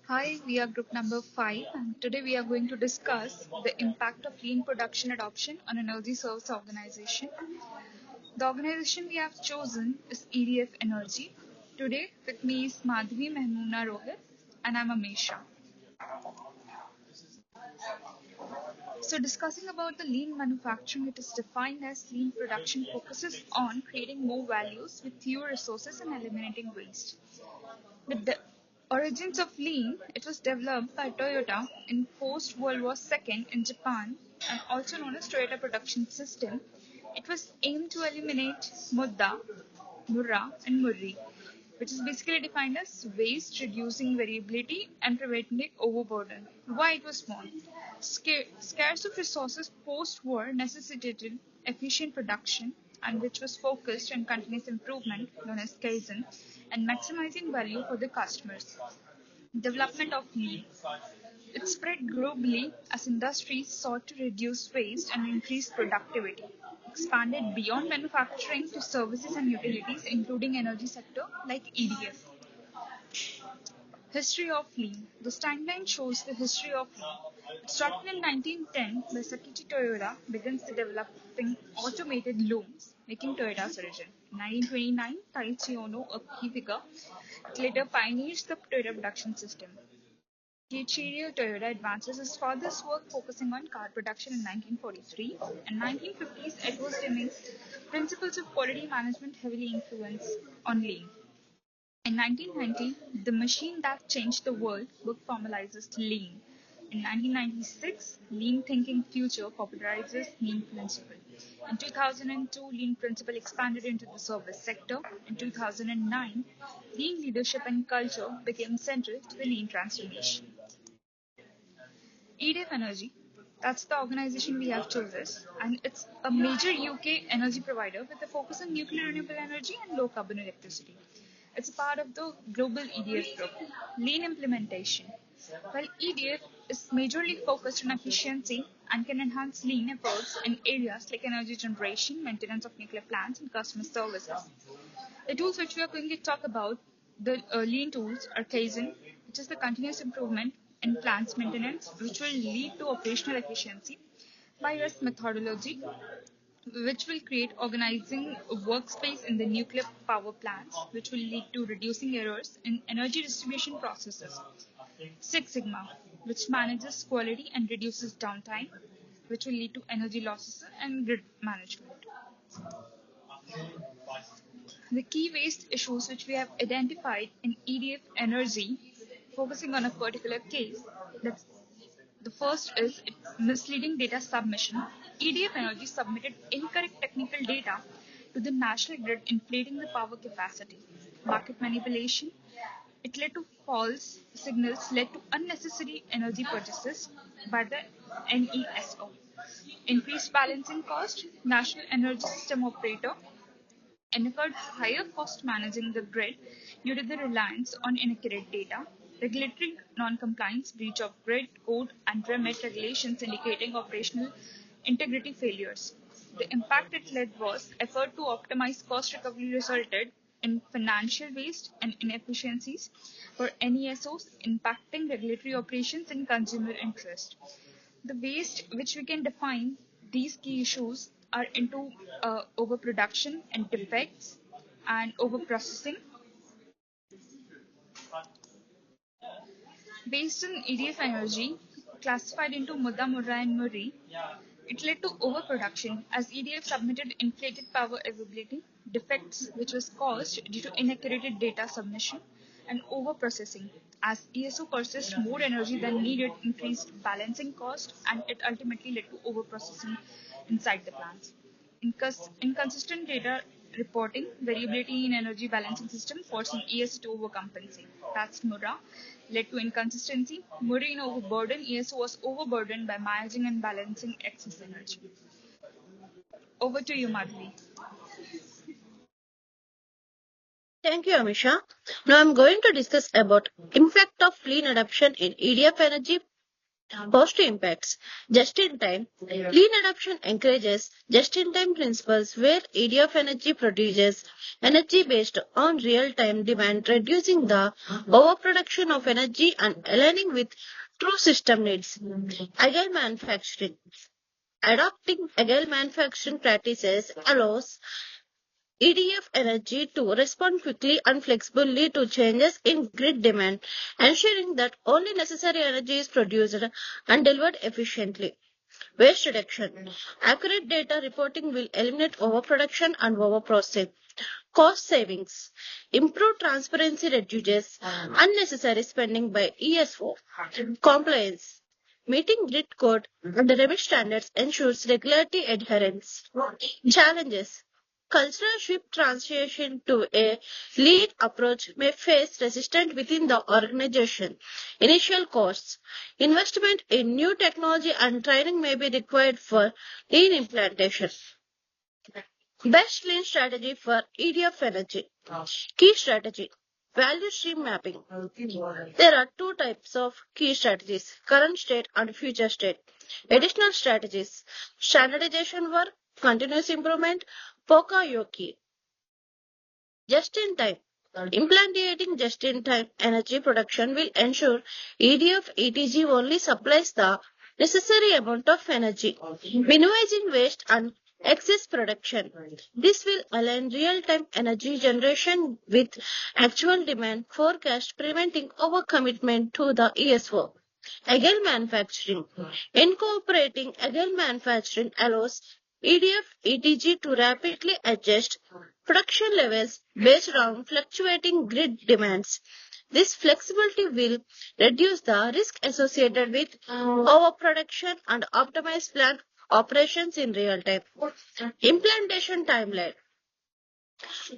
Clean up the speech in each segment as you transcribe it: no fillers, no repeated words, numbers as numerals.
Hi, we are group number 5 and today we are going to discuss the impact of lean production adoption on energy service organization. The organization we have chosen is EDF Energy. Today with me is Madhvi Mehmoona Rohit and I'm Amisha. So discussing about the lean manufacturing, it is defined as lean production focuses on creating more values with fewer resources and eliminating waste. The origins of lean, it was developed by Toyota in post-World War II in Japan and also known as Toyota Production System. It was aimed to eliminate mudda, murra and murri, which is basically defined as waste, reducing variability and preventing overburden. Why it was born? Scarce of resources post-war necessitated efficient production and which was focused on continuous improvement known as Kaizen and maximizing value for the customers. Development of lean. It spread globally as industries sought to reduce waste and increase productivity. Expanded beyond manufacturing to services and utilities, including energy sector like EDF. History of lean. This timeline shows the history of lean. It started in 1910 where Sakichi Toyoda begins the developing automated looms, making Toyota's origin. In 1929, Taiichi Ono, a key figure, later pioneers the Toyota production system. Kiichiro Toyoda advances his father's work focusing on car production in 1943 and 1950s Edward Deming's principles of quality management heavily influenced on lean. In 1990, the machine that changed the world book formalizes lean. In 1996, Lean Thinking Future popularizes Lean Principle. In 2002, Lean Principle expanded into the service sector. In 2009, Lean leadership and culture became central to the Lean transformation. EDF Energy, that's the organization we have chosen, and it's a major UK energy provider with a focus on nuclear renewable energy and low carbon electricity. It's a part of the global EDF group. Lean implementation. While EDF is majorly focused on efficiency and can enhance lean efforts in areas like energy generation, maintenance of nuclear plants, and customer services. The tools which we are going to talk about, the lean tools are Kaizen, which is the continuous improvement in plants maintenance, which will lead to operational efficiency. BIOS methodology, which will create organizing a workspace in the nuclear power plants, which will lead to reducing errors in energy distribution processes. Six Sigma, which manages quality and reduces downtime, which will lead to energy losses and grid management. The key waste issues which we have identified in EDF Energy, focusing on a particular case, that's the first is misleading data submission. EDF Energy submitted incorrect technical data to the national grid, inflating the power capacity. Market manipulation. It led to false signals, led to unnecessary energy purchases by the NESO. Increased balancing cost. National Energy System Operator incurred higher cost managing the grid due to the reliance on inaccurate data, regulatory non-compliance, breach of grid code and remit regulations indicating operational integrity failures. The impact it led was effort to optimize cost recovery resulted in financial waste and inefficiencies for NESOs impacting regulatory operations and consumer interest. The waste which we can define these key issues are into overproduction and defects and overprocessing. Based on EDF energy classified into Mudda, Murra and Muri, it led to overproduction as EDF submitted inflated power availability, defects which was caused due to inaccurate data submission, and overprocessing as ESO purchased more energy than needed, increased balancing cost, and it ultimately led to overprocessing inside the plants. Inconsistent data reporting, variability in energy balancing system forcing ESO to overcompensate. That's Murra, led to inconsistency. Murray in overburden, ESO was overburdened by managing and balancing excess energy. Over to you, Madhuri. Thank you, Amisha. Now I'm going to discuss about impact of lean adoption in EDF energy. Positive impacts. Just-in-time. Lean adoption encourages just-in-time principles where EDF energy produces energy based on real-time demand, reducing the overproduction of energy and aligning with true system needs. Agile manufacturing. Adopting agile manufacturing practices allows EDF Energy to respond quickly and flexibly to changes in grid demand, ensuring that only necessary energy is produced and delivered efficiently. Waste reduction. Accurate data reporting will eliminate overproduction and overprocessing. Cost savings. Improved transparency reduces unnecessary spending by ESO. Compliance. Meeting grid code and remit standards ensures regularity adherence. Challenges. Cultural shift transition to a lead approach may face resistance within the organization. Initial costs. Investment in new technology and training may be required for lean implementation. Best lean strategy for EDF energy. Key strategy. Value stream mapping. There are two types of key strategies, current state and future state. Additional strategies, standardization work, continuous improvement, Poka-yoki. Just in time. Implementing just in time energy production will ensure EDF ETG only supplies the necessary amount of energy, minimizing waste and excess production. This will align real time energy generation with actual demand forecast, preventing overcommitment to the ESO. Agile manufacturing. Incorporating agile manufacturing allows EDF ETG to rapidly adjust production levels based on fluctuating grid demands. This flexibility will reduce the risk associated with overproduction and optimize plant operations in real time. Implementation timeline.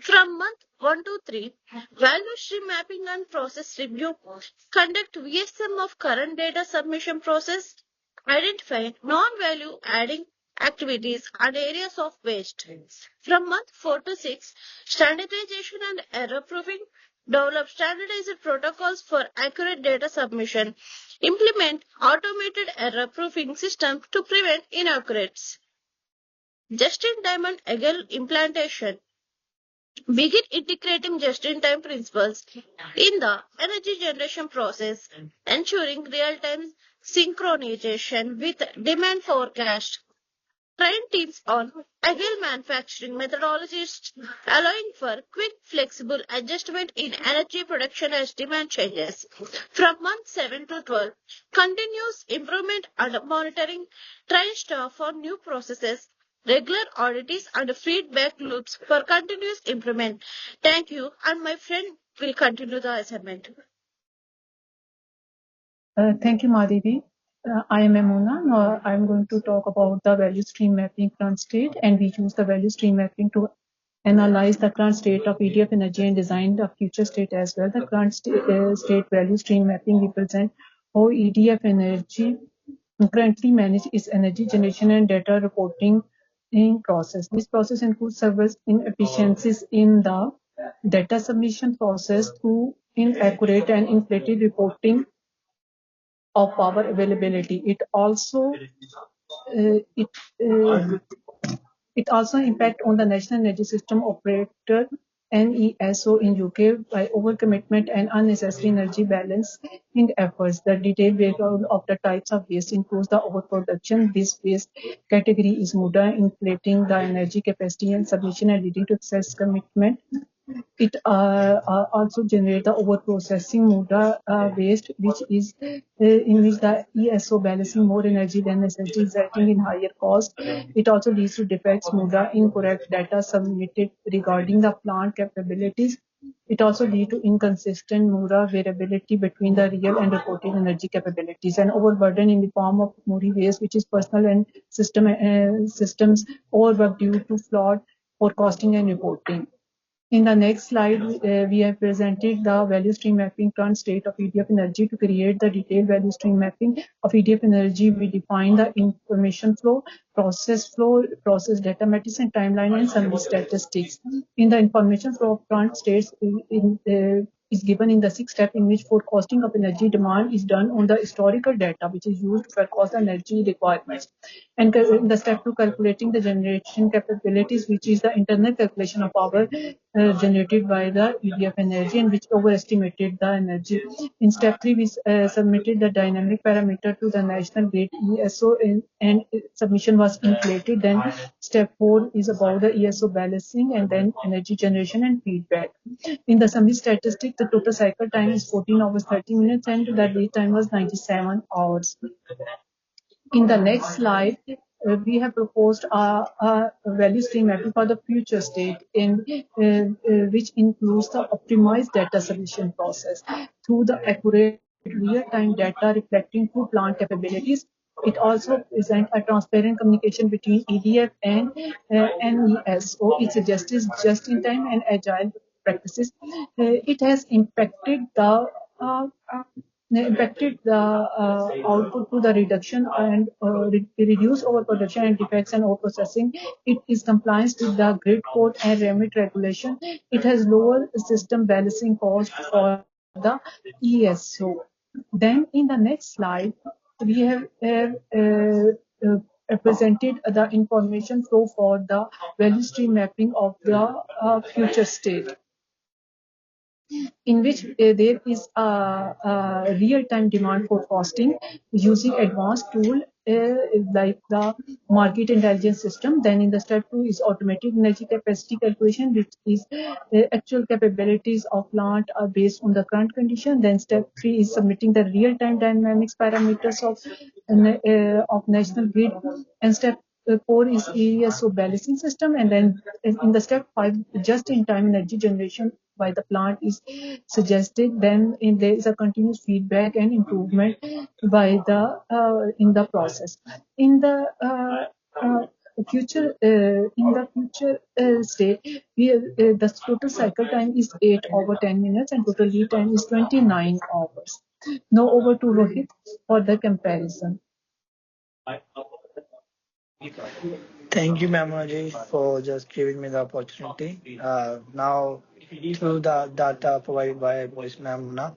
From month 1 to 3, value stream mapping and process review. Conduct VSM of current data submission process. Identify non-value adding activities and areas of waste. From month 4 to 6, standardization and error proofing. Develop standardized protocols for accurate data submission. Implement automated error proofing system to prevent inaccuracies. Just-in-time and agile implantation. Begin integrating just-in-time principles in the energy generation process, ensuring real-time synchronization with demand forecast. Train teams on agile manufacturing methodologies, allowing for quick, flexible adjustment in energy production as demand changes. From month 7 to 12, continuous improvement and monitoring. Train staff on new processes, regular audits and feedback loops for continuous improvement. Thank you, and my friend will continue the assignment. Thank you, Madhavi. I am Emuna. Now I am going to talk about the value stream mapping current state, and we use the value stream mapping to analyze the current state of EDF energy and design the future state as well. The current state value stream mapping represents how EDF energy currently manages its energy generation and data reporting in process. This process includes several inefficiencies in the data submission process through inaccurate and inflated reporting of power availability. It it also impact on the National Energy System Operator NESO in UK by overcommitment and unnecessary energy balancing efforts. The detailed breakdown of the types of waste includes the overproduction. This waste category is muda, inflating the energy capacity and submission and leading to excess commitment. It also generates the overprocessing muda waste, which is in which the ESO balancing more energy than necessary, resulting in higher cost. It also leads to defects, muda, incorrect data submitted regarding the plant capabilities. It also leads to inconsistent muda variability between the real and reported energy capabilities, and overburden in the form of muri waste, which is personal and systems overwork due to flawed forecasting and reporting. In the next slide, we have presented the value stream mapping current state of EDF energy. To create the detailed value stream mapping of EDF energy, we define the information flow, process data matrix and timeline, and summary statistics. In the information flow of current states, is given in the sixth step, in which forecasting of energy demand is done on the historical data, which is used to forecast the energy requirements. And in the step two, calculating the generation capabilities, which is the internal calculation of power generated by the EDF energy, and which overestimated the energy. In step three, we submitted the dynamic parameter to the national grid ESO, and submission was inflated. Then step four is about the ESO balancing, and then energy generation and feedback. In the summary statistic, the total cycle time is 14 hours 30 minutes, and the lead time was 97 hours. In the next slide, we have proposed a value stream mapping for the future state, which includes the optimized data submission process through the accurate real-time data reflecting true plant capabilities. It also presents a transparent communication between EDF and NESO. It suggests just-in-time and agile practices. It has uh, uh, impacted the output to the reduction and reduce overproduction and defects and overprocessing. It is compliance with the grid code and remit regulation. It has lower system balancing cost for the ESO. Then in the next slide, we have presented the information flow for the value stream mapping of the future state, in which there is a real-time demand forecasting using advanced tool like the market intelligence system. Then in the step two is automated energy capacity calculation, which is actual capabilities of plant are based on the current condition. Then step three is submitting the real-time dynamics parameters of national grid, and step four is ESO balancing system, and then in the step five, just-in-time energy generation by the plant is suggested. Then there is a continuous feedback and improvement by the in the process. In the future state, the total cycle time is 8 over 10 minutes, and total lead time is 29 hours. Now over to Rohit for the comparison. Thank you, Ma'am, for just giving me the opportunity. Now, through the data provided by Ms. Ma'am,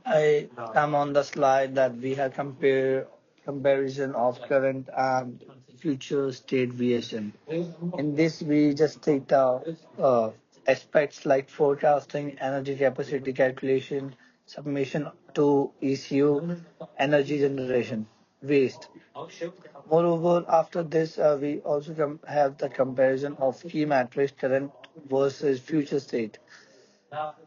I am on the slide that we have comparison of current and future state variation. In this, we just take the aspects like forecasting, energy capacity calculation, submission to ECU, energy generation, waste. Moreover, after this, we also have the comparison of key metrics current versus future state.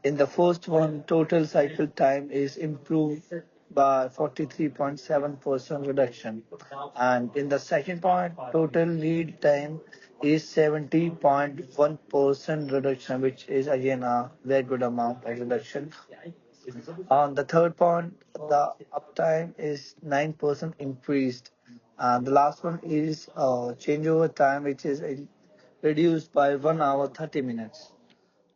In the first one, total cycle time is improved by 43.7% reduction. And in the second point, total lead time is 70.1% reduction, which is again a very good amount of reduction. On the third point, the uptime is 9% increased. And the last one is changeover time, which is reduced by 1 hour 30 minutes.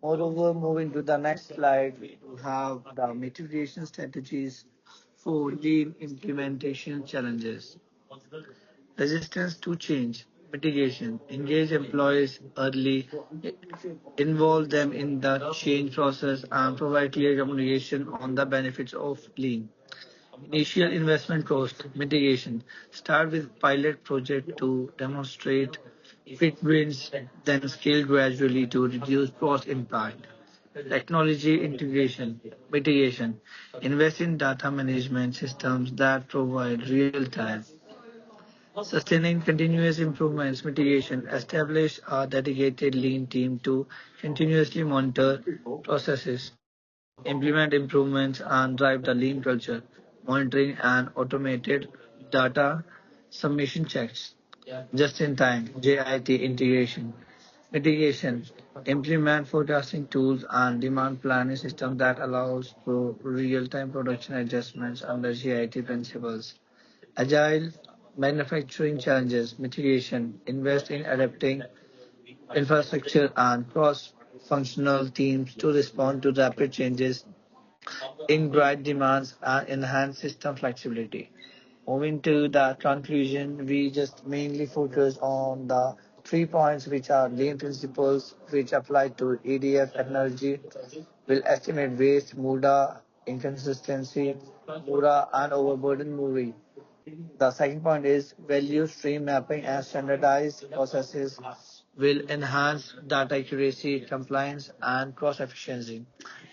Moreover, moving to the next slide, we have the mitigation strategies for lean implementation challenges. Resistance to change, mitigation, engage employees early, involve them in the change process, and provide clear communication on the benefits of lean. Initial investment cost mitigation. Start with pilot project to demonstrate quick wins, then scale gradually to reduce cost impact. Technology integration mitigation. Invest in data management systems that provide real-time sustaining continuous improvements mitigation. Establish a dedicated lean team to continuously monitor processes, implement improvements, and drive the lean culture. Monitoring and automated data submission checks. Just in time, JIT integration. Mitigation. Implement forecasting tools and demand planning system that allows for real-time production adjustments under JIT principles. Agile manufacturing challenges, mitigation, invest in adapting infrastructure and cross-functional teams to respond to rapid changes in grid demands and enhance system flexibility. Moving to the conclusion, we just mainly focus on the 3 points which are lean principles which apply to EDF energy will estimate waste, MUDA, inconsistency, MURA, and overburden MURI. The second point is value stream mapping and standardized processes will enhance data accuracy, compliance, and cost efficiency.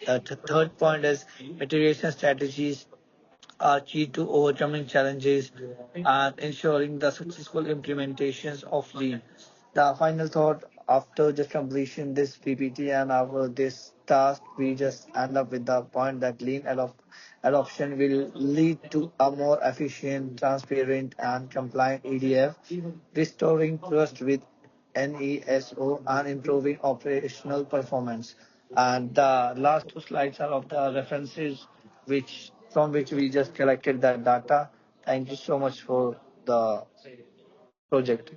The third point is mitigation strategies are key to overcoming challenges and ensuring the successful implementations of Lean. The final thought after just completion this PPT and our this task, we just end up with the point that adoption will lead to a more efficient, transparent, and compliant EDF, restoring trust with NESO and improving operational performance. And the last two slides are of the references which from which we just collected that data. Thank you so much for the project.